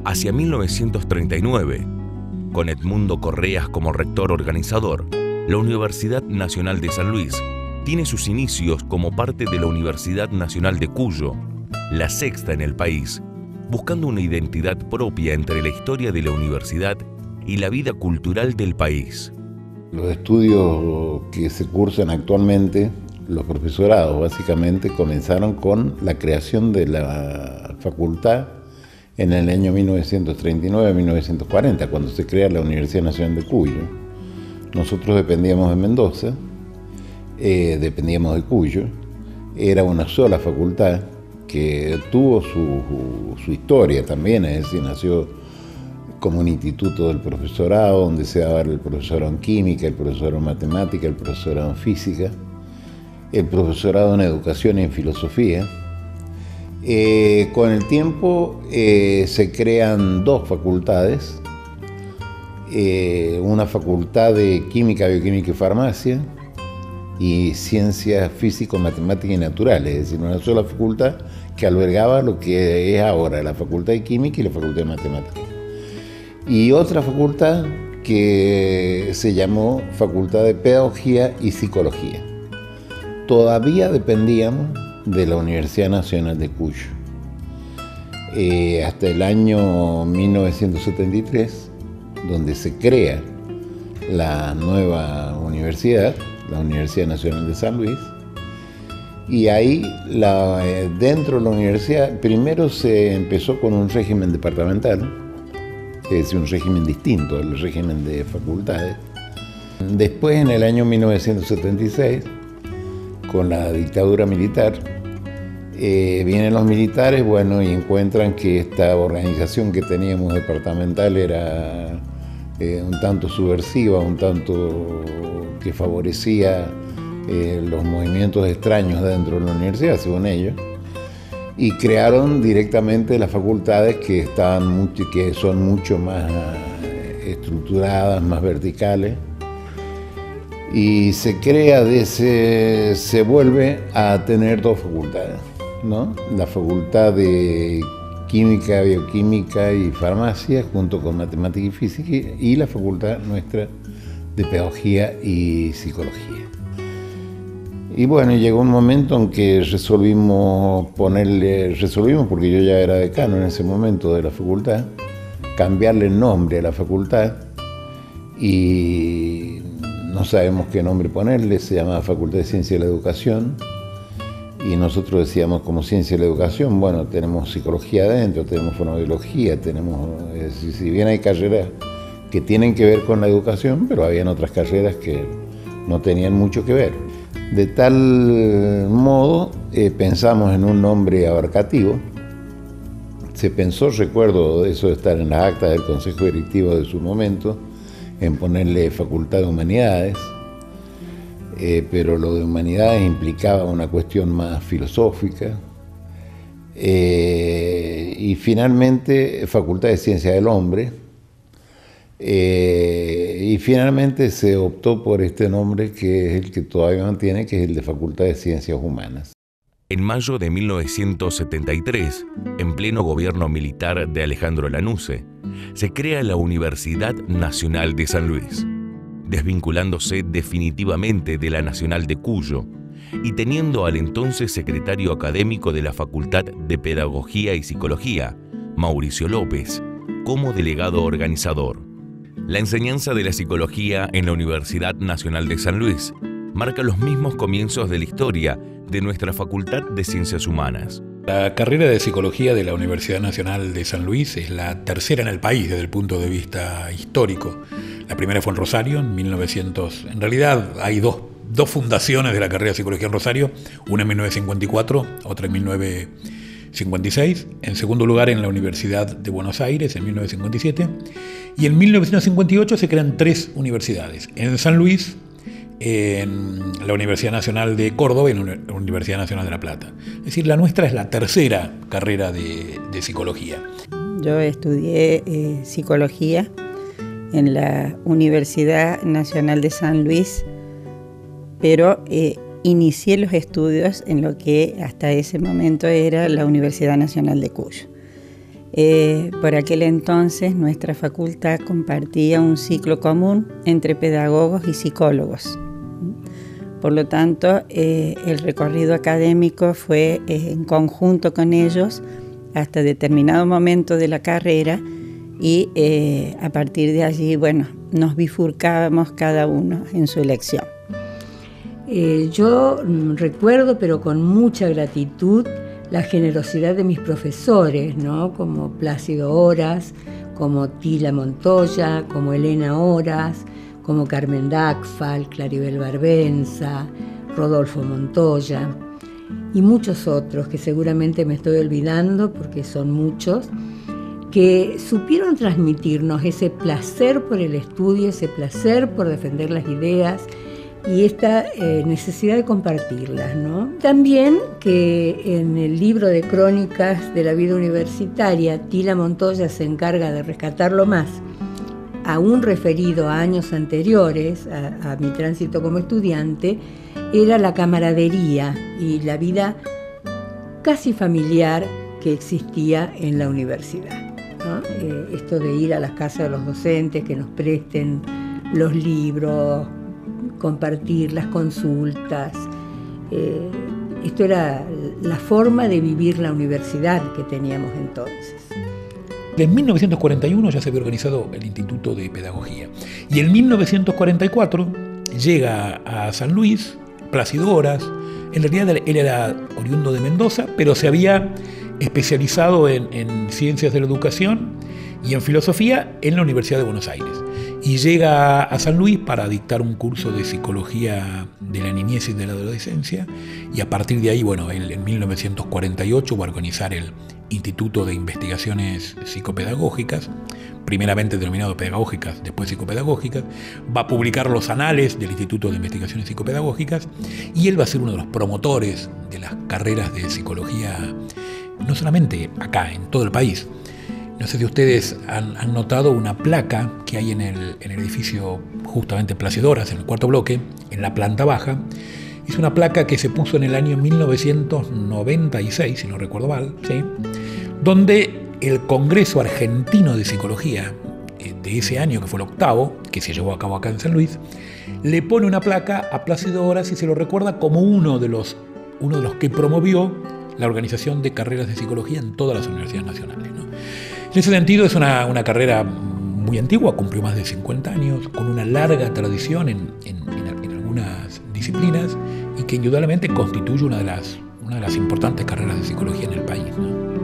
Hacia 1939, con Edmundo Correas como rector organizador, la Universidad Nacional de San Luis tiene sus inicios como parte de la Universidad Nacional de Cuyo, la sexta en el país, buscando una identidad propia entre la historia de la universidad y la vida cultural del país. Los estudios que se cursan actualmente, los profesorados básicamente comenzaron con la creación de la facultad en el año 1939-1940, cuando se crea la Universidad Nacional de Cuyo. Nosotros dependíamos de Mendoza, dependíamos de Cuyo, era una sola facultad que tuvo su historia también, es decir, nació como un instituto del profesorado, donde se daba el profesorado en química, el profesorado en matemática, el profesorado en física, el profesorado en educación y en filosofía. Con el tiempo se crean dos facultades, una facultad de química, bioquímica y farmacia, y ciencias físico, matemáticas y naturales, es decir, una sola facultad que albergaba lo que es ahora la facultad de química y la facultad de matemáticas. Y otra facultad que se llamó Facultad de Pedagogía y Psicología. Todavía dependíamos de la Universidad Nacional de Cuyo. Hasta el año 1973, donde se crea la nueva universidad, la Universidad Nacional de San Luis, y ahí dentro de la universidad primero se empezó con un régimen departamental, es decir, un régimen distinto al régimen de facultades. Después, en el año 1976, con la dictadura militar, vienen los militares, bueno, y encuentran que esta organización que teníamos departamental era un tanto subversiva, un tanto que favorecía los movimientos extraños dentro de la universidad, según ellos, y crearon directamente las facultades que son mucho más estructuradas, más verticales, y se vuelve a tener dos facultades, ¿no? La facultad de química, bioquímica y farmacia, junto con matemática y física, y la facultad nuestra de pedagogía y psicología. Y bueno, llegó un momento en que resolvimos porque yo ya era decano en ese momento de la facultad, cambiarle el nombre a la facultad, y no sabemos qué nombre ponerle, se llamaba Facultad de Ciencia de la Educación, y nosotros decíamos como Ciencia de la Educación, bueno, tenemos psicología adentro, tenemos fonobiología, si bien hay carreras que tienen que ver con la educación, pero habían otras carreras que no tenían mucho que ver. De tal modo, pensamos en un nombre abarcativo. Se pensó, recuerdo de eso de estar en las actas del Consejo Directivo de su momento, en ponerle Facultad de Humanidades, pero lo de Humanidades implicaba una cuestión más filosófica, y finalmente Facultad de Ciencia del Hombre, y finalmente se optó por este nombre que es el que todavía mantiene, que es el de Facultad de Ciencias Humanas. En mayo de 1973, en pleno gobierno militar de Alejandro Lanusse, se crea la Universidad Nacional de San Luis, desvinculándose definitivamente de la Nacional de Cuyo y teniendo al entonces secretario académico de la Facultad de Pedagogía y Psicología, Mauricio López, como delegado organizador. La enseñanza de la psicología en la Universidad Nacional de San Luis marca los mismos comienzos de la historia de nuestra Facultad de Ciencias Humanas. La carrera de Psicología de la Universidad Nacional de San Luis es la tercera en el país desde el punto de vista histórico. La primera fue en Rosario, en 1900. En realidad hay dos fundaciones de la carrera de Psicología en Rosario, una en 1954, otra en 1956. En segundo lugar, en la Universidad de Buenos Aires, en 1957. Y en 1958 se crean tres universidades. En San Luis, en la Universidad Nacional de Córdoba y en la Universidad Nacional de La Plata. Es decir, la nuestra es la tercera carrera de psicología. Yo estudié psicología en la Universidad Nacional de San Luis, pero inicié los estudios en lo que hasta ese momento era la Universidad Nacional de Cuyo. Por aquel entonces nuestra facultad compartía un ciclo común entre pedagogos y psicólogos. Por lo tanto, el recorrido académico fue en conjunto con ellos hasta determinado momento de la carrera y a partir de allí, bueno, nos bifurcábamos cada uno en su elección. Yo recuerdo, pero con mucha gratitud, la generosidad de mis profesores, ¿no? Como Plácido Horas, como Tila Montoya, como Elena Horas, como Carmen Dagfal, Claribel Barbenza, Rodolfo Montoya y muchos otros que seguramente me estoy olvidando porque son muchos, que supieron transmitirnos ese placer por el estudio, ese placer por defender las ideas y esta necesidad de compartirlas, ¿no? También que en el libro de crónicas de la vida universitaria, Tila Montoya se encarga de rescatarlo más, aún referido a años anteriores, a mi tránsito como estudiante, era la camaradería y la vida casi familiar que existía en la universidad, ¿no? Esto de ir a las casas de los docentes, que nos presten los libros, compartir las consultas. Esto era la forma de vivir la universidad que teníamos entonces. En 1941 ya se había organizado el Instituto de Pedagogía y en 1944 llega a San Luis Plácido Horas. En realidad él era oriundo de Mendoza, pero se había especializado en ciencias de la educación y en filosofía en la Universidad de Buenos Aires. Y llega a San Luis para dictar un curso de psicología de la niñez y de la adolescencia, y a partir de ahí, bueno, él en 1948 va a organizar el Instituto de Investigaciones Psicopedagógicas, primeramente denominado pedagógicas, después psicopedagógicas, va a publicar los anales del Instituto de Investigaciones Psicopedagógicas, y él va a ser uno de los promotores de las carreras de psicología, no solamente acá, en todo el país. No sé si ustedes han notado una placa que hay en el edificio justamente Plácido Horas, en el cuarto bloque, en la planta baja. Es una placa que se puso en el año 1996, si no recuerdo mal, ¿sí? Donde el Congreso Argentino de Psicología de ese año, que fue el 8º, que se llevó a cabo acá en San Luis, le pone una placa a Plácido Horas y se lo recuerda como uno de los que promovió la organización de carreras de psicología en todas las universidades nacionales, ¿no? En ese sentido es una carrera muy antigua, cumplió más de 50 años, con una larga tradición en algunas disciplinas y que indudablemente constituye una de las importantes carreras de psicología en el país, ¿no?